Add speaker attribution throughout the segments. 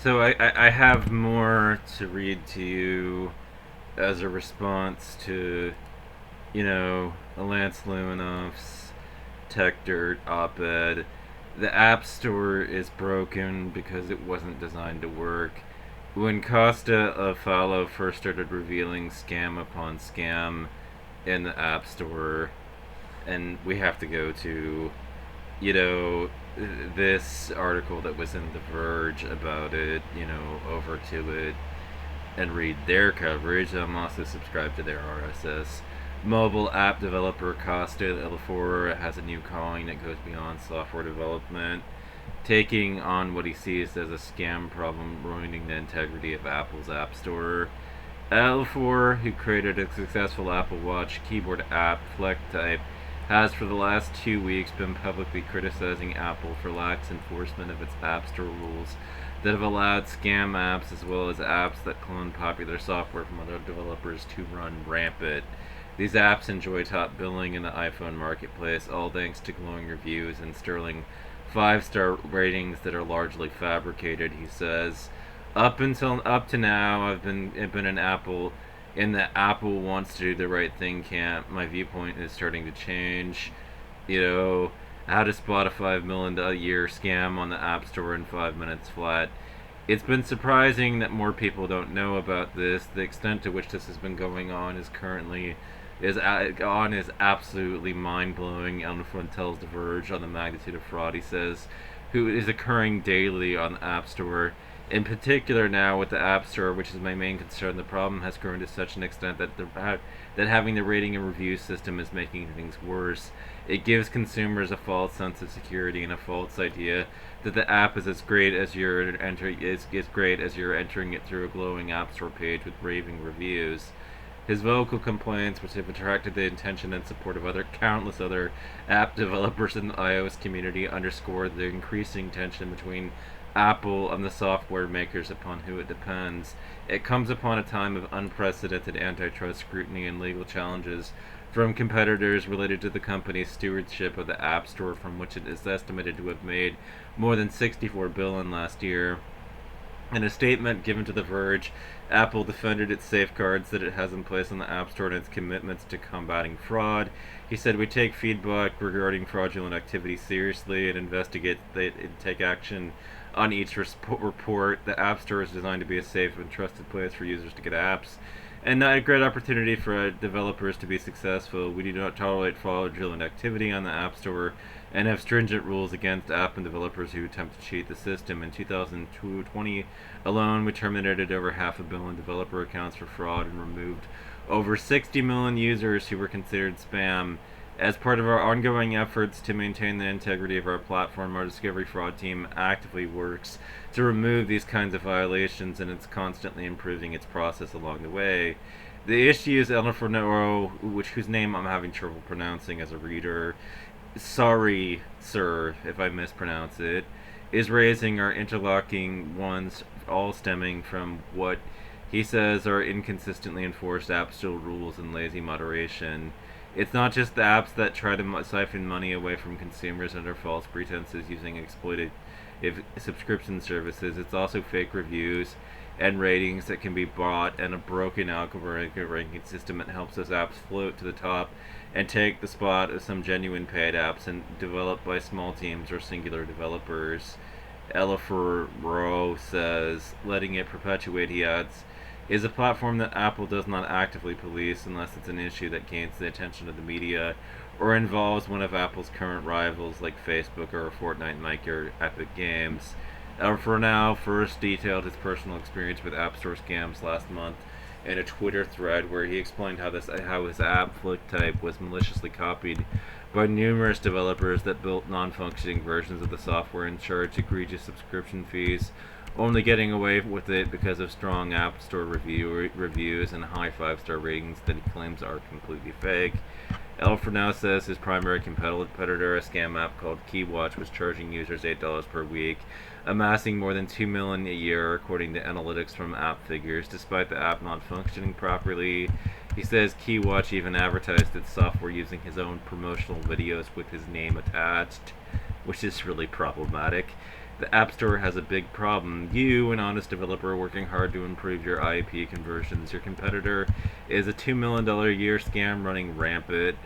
Speaker 1: So I have more to read to you as a response to, Lance Luminoff's Tech Dirt op-ed. The App Store is broken because it wasn't designed to work. When Costa Afalo first started revealing scam upon scam in the App Store, and we have to go to, you know, this article that was in The Verge about it, over to it and read their coverage. I'm also subscribed to their RSS. Mobile app developer Costa L4 has a new calling that goes beyond software development, taking on what he sees as a scam problem ruining the integrity of Apple's App Store. L4, who created a successful Apple Watch keyboard app, FleckType, has for the last 2 weeks been publicly criticizing Apple for lax enforcement of its App Store rules that have allowed scam apps as well as apps that clone popular software from other developers to run rampant. These apps enjoy top billing in the iPhone marketplace, all thanks to glowing reviews and sterling 5-star ratings that are largely fabricated, he says. Up to now, I've been an Apple in the Apple wants to do the right thing camp. My viewpoint is starting to change. You know, how to spot a $5 million a year scam on the App Store in 5 minutes flat. It's been surprising that more people don't know about this. The extent to which this has been going on is absolutely mind blowing. Elnford tells The Verge on the magnitude of fraud. He says, who is occurring daily on the App Store. In particular, now with the App Store, which is my main concern, the problem has grown to such an extent that that having the rating and review system is making things worse. It gives consumers a false sense of security and a false idea that the app is as great as you're entering it through a glowing App Store page with raving reviews. His vocal complaints, which have attracted the attention and support of countless other app developers in the iOS community, underscore the increasing tension between Apple and the software makers upon who it depends. It comes upon a time of unprecedented antitrust scrutiny and legal challenges from competitors related to the company's stewardship of the App Store, from which it is estimated to have made more than $64 billion last year. In a statement given to The Verge, Apple defended its safeguards that it has in place on the App Store and its commitments to combating fraud. He said, "We take feedback regarding fraudulent activity seriously and take action on each report. The App Store is designed to be a safe and trusted place for users to get apps and a great opportunity for developers to be successful. We do not tolerate fraudulent activity on the App Store and have stringent rules against app and developers who attempt to cheat the system. In 2020 alone, we terminated over 500 million developer accounts for fraud and removed over 60 million users who were considered spam. As part of our ongoing efforts to maintain the integrity of our platform, our Discovery Fraud team actively works to remove these kinds of violations, and it's constantly improving its process along the way. The issues Elnor, whose name I'm having trouble pronouncing as a reader, sorry, sir, if I mispronounce it, is raising are interlocking ones, all stemming from what he says are inconsistently enforced App Store rules and lazy moderation. It's not just the apps that try to siphon money away from consumers under false pretenses using exploitative subscription services. It's also fake reviews and ratings that can be bought, and a broken algorithmic ranking system that helps those apps float to the top and take the spot of some genuine paid apps and developed by small teams or singular developers. Elifero says, letting it perpetuate, he adds, is a platform that Apple does not actively police unless it's an issue that gains the attention of the media or involves one of Apple's current rivals like Facebook or Fortnite maker Epic Games. For now, first detailed his personal experience with App Store scams last month in a Twitter thread where he explained how his app FlickType was maliciously copied by numerous developers that built non-functioning versions of the software and charged egregious subscription fees, only getting away with it because of strong App Store reviews and high 5-star ratings that he claims are completely fake. Alfred now says his primary competitor, a scam app called KeyWatch, was charging users $8 per week, amassing more than $2 million a year according to analytics from App Figures, despite the app not functioning properly. He says KeyWatch even advertised its software using his own promotional videos with his name attached, which is really problematic. The App Store has a big problem. You, an honest developer, are working hard to improve your IP conversions. Your competitor is a $2 million a year scam running rampant.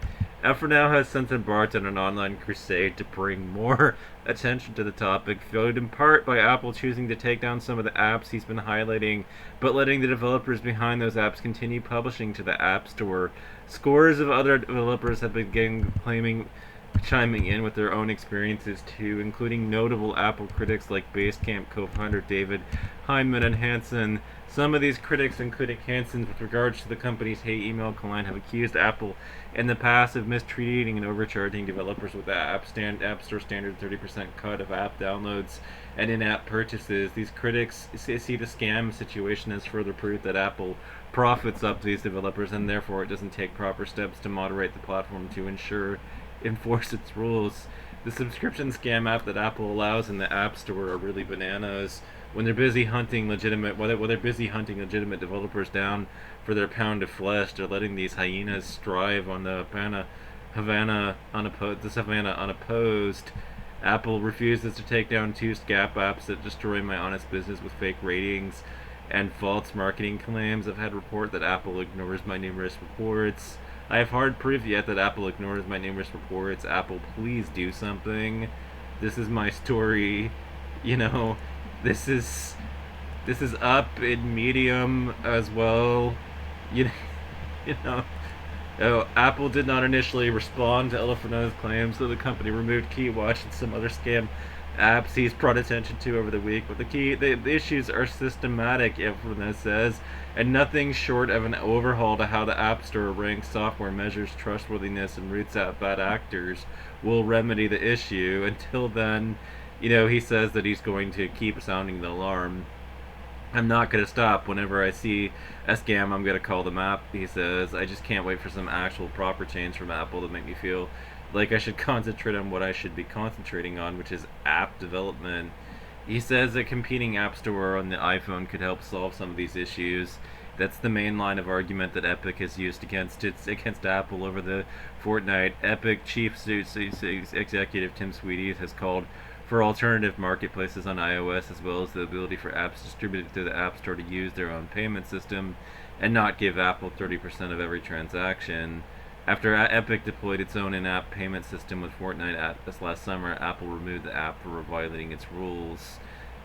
Speaker 1: Alpha now has since embarked on an online crusade to bring more attention to the topic, fueled in part by Apple choosing to take down some of the apps he's been highlighting, but letting the developers behind those apps continue publishing to the App Store. Scores of other developers have been chiming in with their own experiences too, including notable Apple critics like Basecamp co-founder David Hyman and Hansen. Some of these critics, including Hansen, with regards to the company's hate email client, have accused Apple in the past of mistreating and overcharging developers with the App Store standard 30% cut of app downloads and in-app purchases. These critics see the scam situation as further proof that Apple profits up these developers, and therefore it doesn't take proper steps to moderate the platform to enforce its rules. The subscription scam app that Apple allows in the App Store are really bananas. When they're busy hunting legitimate developers down for their pound of flesh, they're letting these hyenas strive on the savannah unopposed. Apple refuses to take down two scam apps that destroy my honest business with fake ratings and false marketing claims. I've had report that Apple ignores my numerous reports. I have hard proof yet that Apple ignores my numerous reports. Apple, please do something. This is my story. You know, this is up in Medium as well. You, you know. Oh, Apple did not initially respond to Elefano's claims, so the company removed KeyWatch and some other scam apps he's brought attention to over the week. But the issues are systematic, Elefano says, and nothing short of an overhaul to how the App Store ranks software, measures trustworthiness, and roots out bad actors will remedy the issue. Until then, he says that he's going to keep sounding the alarm. I'm not going to stop. Whenever I see a scam, I'm going to call them out, he says. I just can't wait for some actual proper change from Apple to make me feel like I should concentrate on what I should be concentrating on, which is app development. He says a competing app store on the iPhone could help solve some of these issues. That's the main line of argument that Epic has used against Apple over the fortnight. Epic chief executive Tim Sweeney has called for alternative marketplaces on iOS, as well as the ability for apps distributed through the App Store to use their own payment system and not give Apple 30% of every transaction. After Epic deployed its own in-app payment system with Fortnite this last summer, Apple removed the app for violating its rules.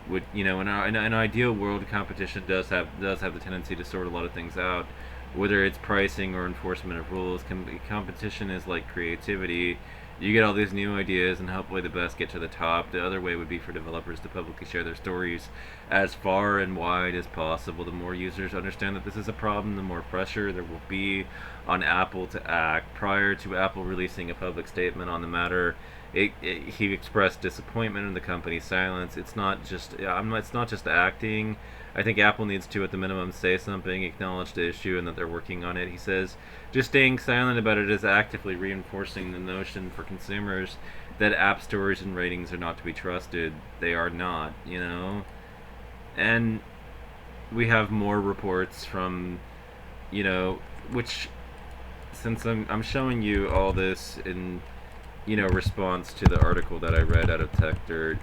Speaker 1: In an ideal world, competition does have the tendency to sort a lot of things out, whether it's pricing or enforcement of rules. Competition is like creativity. You get all these new ideas and hopefully the best get to the top. The other way would be for developers to publicly share their stories as far and wide as possible. The more users understand that this is a problem, the more pressure there will be on Apple to act. Prior to Apple releasing a public statement on the matter, he expressed disappointment in the company's silence. It's not just acting. I think Apple needs to, at the minimum, say something, acknowledge the issue, and that they're working on it. He says, just staying silent about it is actively reinforcing the notion for consumers that app stores and ratings are not to be trusted. They are not, And we have more reports from, which, since I'm showing you all this in, response to the article that I read out of TechDirt,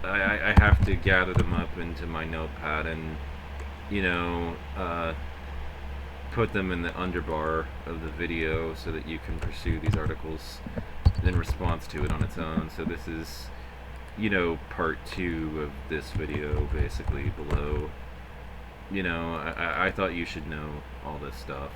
Speaker 1: I have to gather them up into my notepad and, put them in the underbar of the video so that you can pursue these articles in response to it on its own. So this is, part 2 of this video, basically, below. I thought you should know all this stuff.